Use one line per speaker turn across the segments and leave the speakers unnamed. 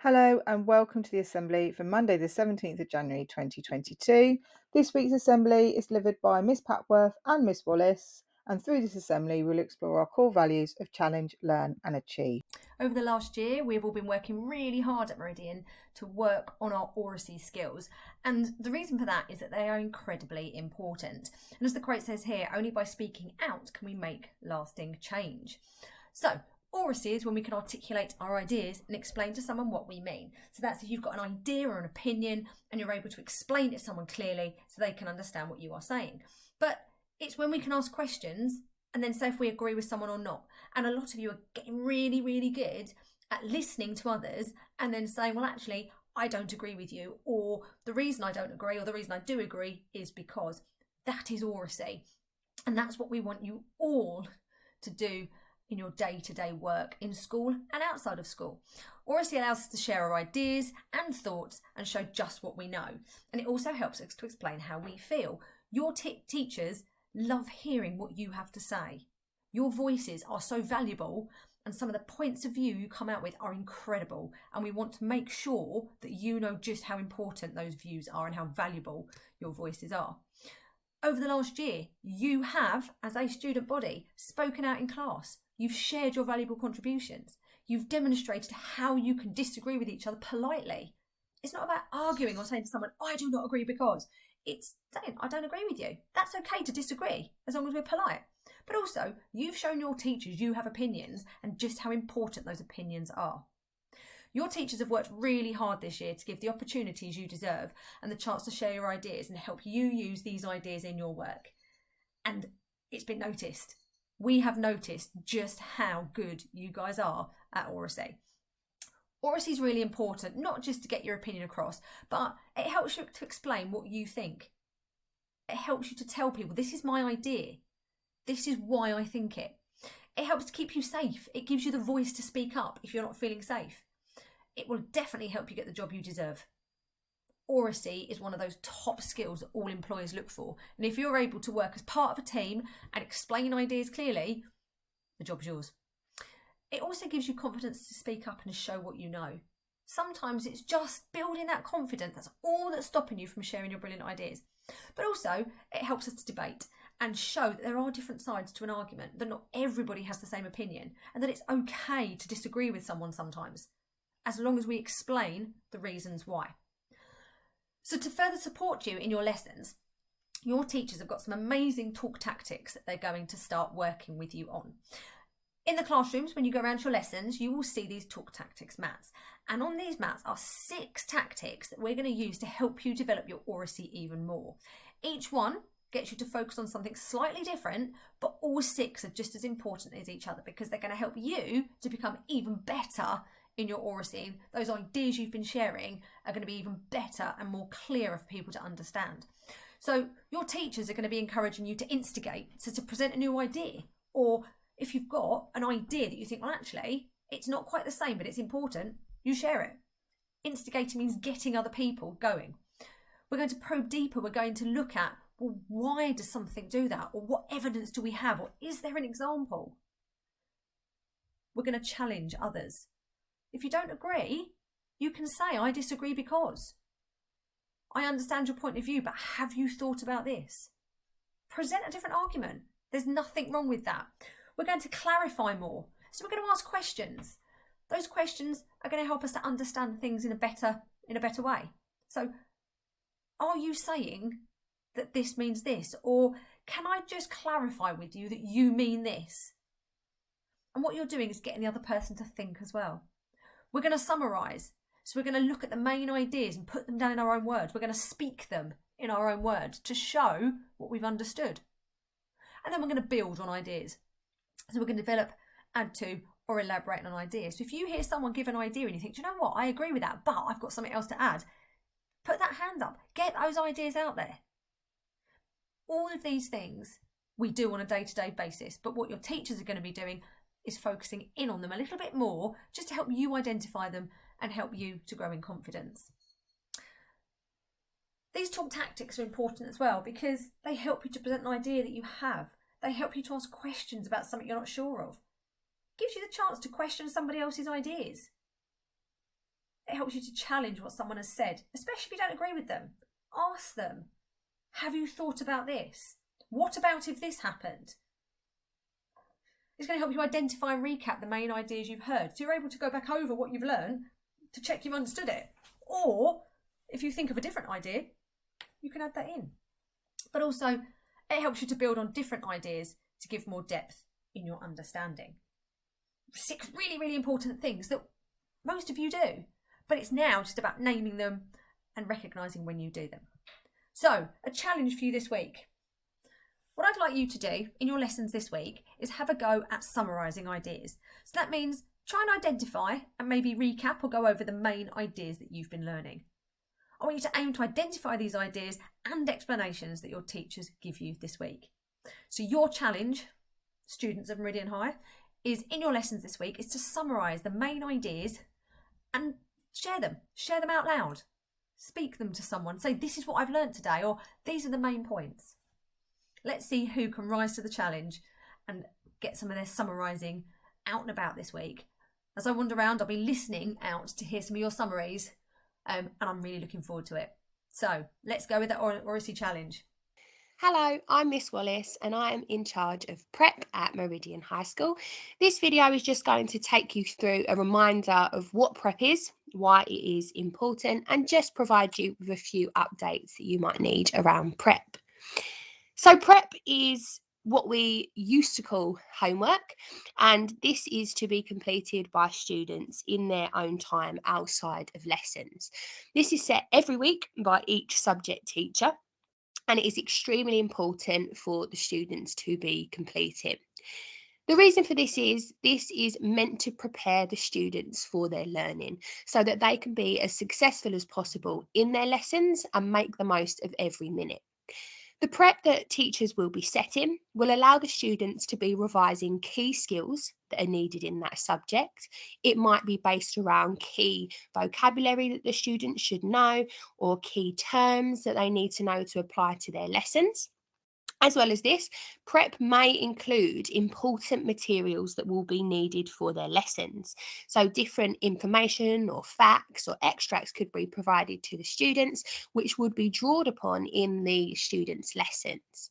Hello and welcome to the Assembly for Monday the 17th of January 2022. This week's Assembly is delivered by Miss Papworth and Miss Wallace, and through this Assembly we'll explore our core values of challenge, learn and achieve.
Over the last year, we've all been working really hard at Meridian to work on our Oracy skills. And the reason for that is that they are incredibly important. And as the quote says here, only by speaking out can we make lasting change. So, Oracy is when we can articulate our ideas and explain to someone what we mean. So that's if you've got an idea or an opinion and you're able to explain it to someone clearly so they can understand what you are saying. But it's when we can ask questions and then say if we agree with someone or not. And a lot of you are getting really, really good at listening to others and then saying, well, actually, I don't agree with you, or the reason I don't agree or the reason I do agree is because. That is Oracy. And that's what we want you all to do in your day-to-day work in school and outside of school. Oracy allows us to share our ideas and thoughts and show just what we know. And it also helps us to explain how we feel. Your teachers love hearing what you have to say. Your voices are so valuable, and some of the points of view you come out with are incredible, and we want to make sure that you know just how important those views are and how valuable your voices are. Over the last year, you have, as a student body, spoken out in class. You've shared your valuable contributions. You've demonstrated how you can disagree with each other politely. It's not about arguing or saying to someone, I do not agree because. It's saying, I don't agree with you. That's okay to disagree, as long as we're polite. But also, you've shown your teachers you have opinions and just how important those opinions are. Your teachers have worked really hard this year to give the opportunities you deserve and the chance to share your ideas and help you use these ideas in your work. And it's been noticed. We have noticed just how good you guys are at Oracy. Oracy is really important, not just to get your opinion across, but it helps you to explain what you think. It helps you to tell people, this is my idea. This is why I think it. It helps to keep you safe. It gives you the voice to speak up if you're not feeling safe. It will definitely help you get the job you deserve. Oracy is one of those top skills that all employers look for. And if you're able to work as part of a team and explain ideas clearly, the job's yours. It also gives you confidence to speak up and show what you know. Sometimes it's just building that confidence. That's all that's stopping you from sharing your brilliant ideas. But also, it helps us to debate and show that there are different sides to an argument, that not everybody has the same opinion, and that it's okay to disagree with someone sometimes, as long as we explain the reasons why. So to further support you in your lessons, your teachers have got some amazing talk tactics that they're going to start working with you on. In the classrooms, when you go around your lessons, you will see these talk tactics mats. And on these mats are 6 tactics that we're going to use to help you develop your Oracy even more. Each one gets you to focus on something slightly different, but all 6 are just as important as each other because they're going to help you to become even better in your Oracy. Those ideas you've been sharing are going to be even better and more clearer for people to understand. So your teachers are going to be encouraging you to instigate, so to present a new idea, or if you've got an idea that you think, well, actually, it's not quite the same, but it's important, you share it. Instigating means getting other people going. We're going to probe deeper. We're going to look at, well, why does something do that? Or what evidence do we have? Or is there an example? We're going to challenge others. If you don't agree, you can say, I disagree because. I understand your point of view, but have you thought about this? Present a different argument. There's nothing wrong with that. We're going to clarify more. So we're going to ask questions. Those questions are going to help us to understand things in a better way. So are you saying that this means this? Or can I just clarify with you that you mean this? And what you're doing is getting the other person to think as well. We're going to summarise. So we're going to look at the main ideas and put them down in our own words. We're going to speak them in our own words to show what we've understood. And then we're going to build on ideas. So we're going to develop, add to, or elaborate on ideas. So if you hear someone give an idea and you think, do you know what, I agree with that, but I've got something else to add, put that hand up. Get those ideas out there. All of these things we do on a day-to-day basis, but what your teachers are going to be doing is focusing in on them a little bit more just to help you identify them and help you to grow in confidence. These talk tactics are important as well because they help you to present an idea that you have. They help you to ask questions about something you're not sure of. It gives you the chance to question somebody else's ideas. It helps you to challenge what someone has said, especially if you don't agree with them. Ask them, have you thought about this? What about if this happened? It's going to help you identify and recap the main ideas you've heard, so you're able to go back over what you've learned to check you've understood it. Or if you think of a different idea, you can add that in. But also, it helps you to build on different ideas to give more depth in your understanding. 6 really, really important things that most of you do, but it's now just about naming them and recognising when you do them. So, a challenge for you this week. What I'd like you to do in your lessons this week is have a go at summarising ideas. So that means try and identify and maybe recap or go over the main ideas that you've been learning. I want you to aim to identify these ideas and explanations that your teachers give you this week. So your challenge, students of Meridian High, is in your lessons this week is to summarise the main ideas and share them out loud. Speak them to someone, say this is what I've learnt today, or these are the main points. Let's see who can rise to the challenge and get some of their summarising out and about this week. As I wander around, I'll be listening out to hear some of your summaries, and I'm really looking forward to it. So let's go with the Oracy challenge.
Hello, I'm Miss Wallace and I am in charge of prep at Meridian High School. This video is just going to take you through a reminder of what prep is, why it is important, and just provide you with a few updates that you might need around prep. So prep is what we used to call homework, and this is to be completed by students in their own time outside of lessons. This is set every week by each subject teacher, and it is extremely important for the students to be completed. The reason for this is meant to prepare the students for their learning so that they can be as successful as possible in their lessons and make the most of every minute. The prep that teachers will be setting will allow the students to be revising key skills that are needed in that subject. It might be based around key vocabulary that the students should know or key terms that they need to know to apply to their lessons. As well as this, prep may include important materials that will be needed for their lessons. So different information or facts or extracts could be provided to the students, which would be drawn upon in the students' lessons.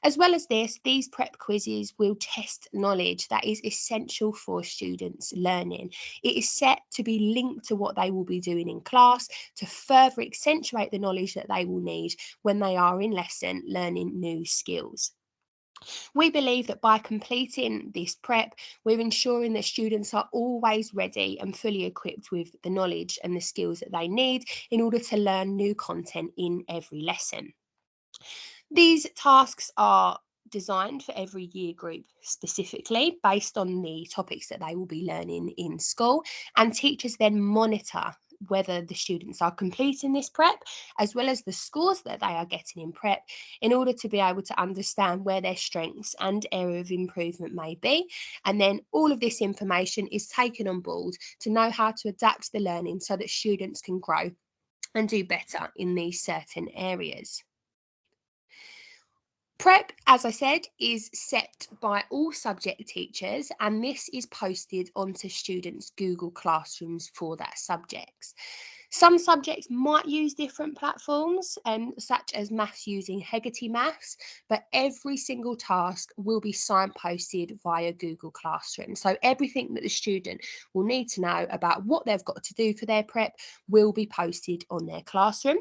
As well as this, these prep quizzes will test knowledge that is essential for students' learning. It is set to be linked to what they will be doing in class to further accentuate the knowledge that they will need when they are in lesson learning new skills. We believe that by completing this prep, we're ensuring that students are always ready and fully equipped with the knowledge and the skills that they need in order to learn new content in every lesson. These tasks are designed for every year group specifically based on the topics that they will be learning in school, and teachers then monitor whether the students are completing this prep as well as the scores that they are getting in prep in order to be able to understand where their strengths and area of improvement may be, and then all of this information is taken on board to know how to adapt the learning so that students can grow and do better in these certain areas. Prep, as I said, is set by all subject teachers, and this is posted onto students' Google Classrooms for that subjects. Some subjects might use different platforms, such as maths using Hegarty Maths, but every single task will be signposted via Google Classroom. So everything that the student will need to know about what they've got to do for their prep will be posted on their classroom.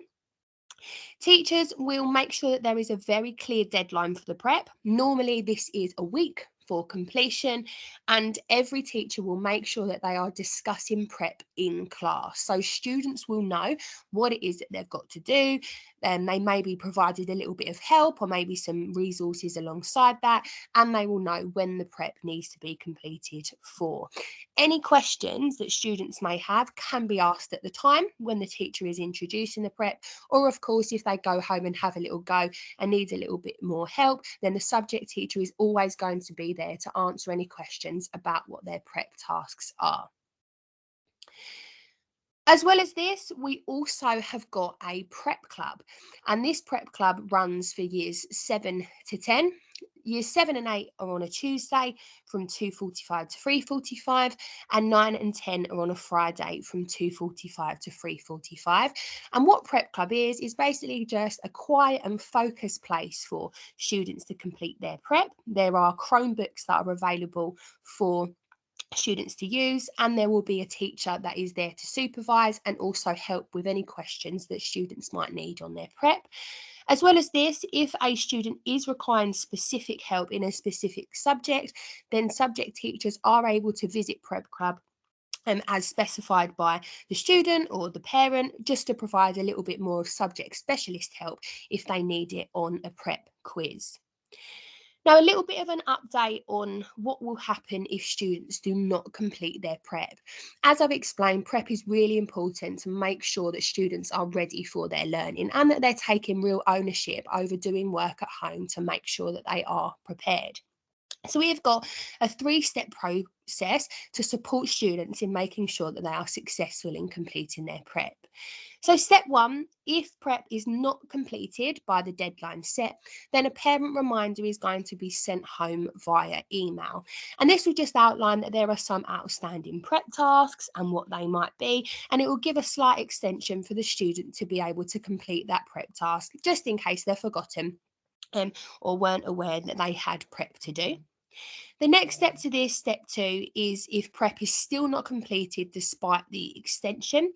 Teachers will make sure that there is a very clear deadline for the prep. Normally, this is a week for completion, and every teacher will make sure that they are discussing prep in class. So students will know what it is that they've got to do, and they may be provided a little bit of help or maybe some resources alongside that, and they will know when the prep needs to be completed for. Any questions that students may have can be asked at the time when the teacher is introducing the prep, or of course if they go home and have a little go and need a little bit more help, then the subject teacher is always going to be there to answer any questions about what their prep tasks are. As well as this, we also have got a prep club, and this prep club runs for years 7 to 10. Years 7 and 8 are on a Tuesday from 2:45 to 3:45, and 9 and 10 are on a Friday from 2:45 to 3:45. And what Prep Club is basically just a quiet and focused place for students to complete their prep. There are Chromebooks that are available for students to use, and there will be a teacher that is there to supervise and also help with any questions that students might need on their prep. As well as this, if a student is requiring specific help in a specific subject, then subject teachers are able to visit Prep Club as specified by the student or the parent, just to provide a little bit more of subject specialist help if they need it on a prep quiz. Now, a little bit of an update on what will happen if students do not complete their prep. As I've explained, prep is really important to make sure that students are ready for their learning and that they're taking real ownership over doing work at home to make sure that they are prepared. So we have got a 3-step process to support students in making sure that they are successful in completing their prep. So step 1, if prep is not completed by the deadline set, then a parent reminder is going to be sent home via email. And this will just outline that there are some outstanding prep tasks and what they might be, and it will give a slight extension for the student to be able to complete that prep task, just in case they're forgotten or weren't aware that they had prep to do. The next step to this, step 2, is if prep is still not completed despite the extension.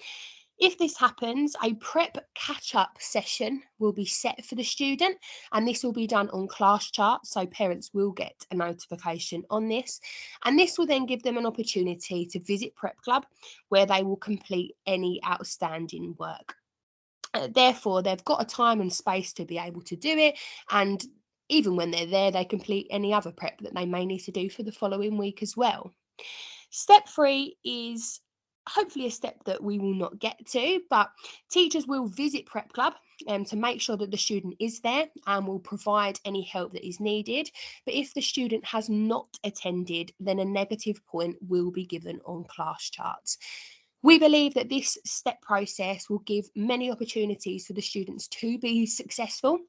If this happens, a prep catch-up session will be set for the student, and this will be done on class chart, so parents will get a notification on this. And this will then give them an opportunity to visit Prep Club, where they will complete any outstanding work. Therefore, they've got a time and space to be able to do it, and even when they're there, they complete any other prep that they may need to do for the following week as well. Step 3 is hopefully a step that we will not get to, but teachers will visit Prep Club to make sure that the student is there and will provide any help that is needed. But if the student has not attended, then a negative point will be given on class charts. We believe that this step process will give many opportunities for the students to be successful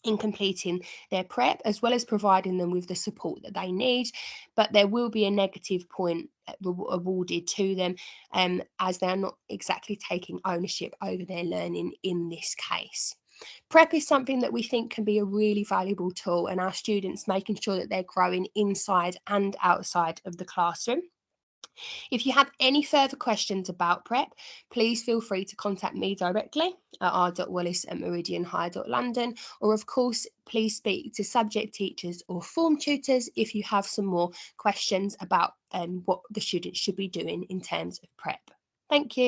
in completing their prep, as well as providing them with the support that they need. But there will be a negative point awarded to them as they're not exactly taking ownership over their learning in this case. Prep is something that we think can be a really valuable tool, and our students making sure that they're growing inside and outside of the classroom. If you have any further questions about prep, please feel free to contact me directly at r.wallace@meridianhigh.london, or of course, please speak to subject teachers or form tutors if you have some more questions about what the students should be doing in terms of prep. Thank you.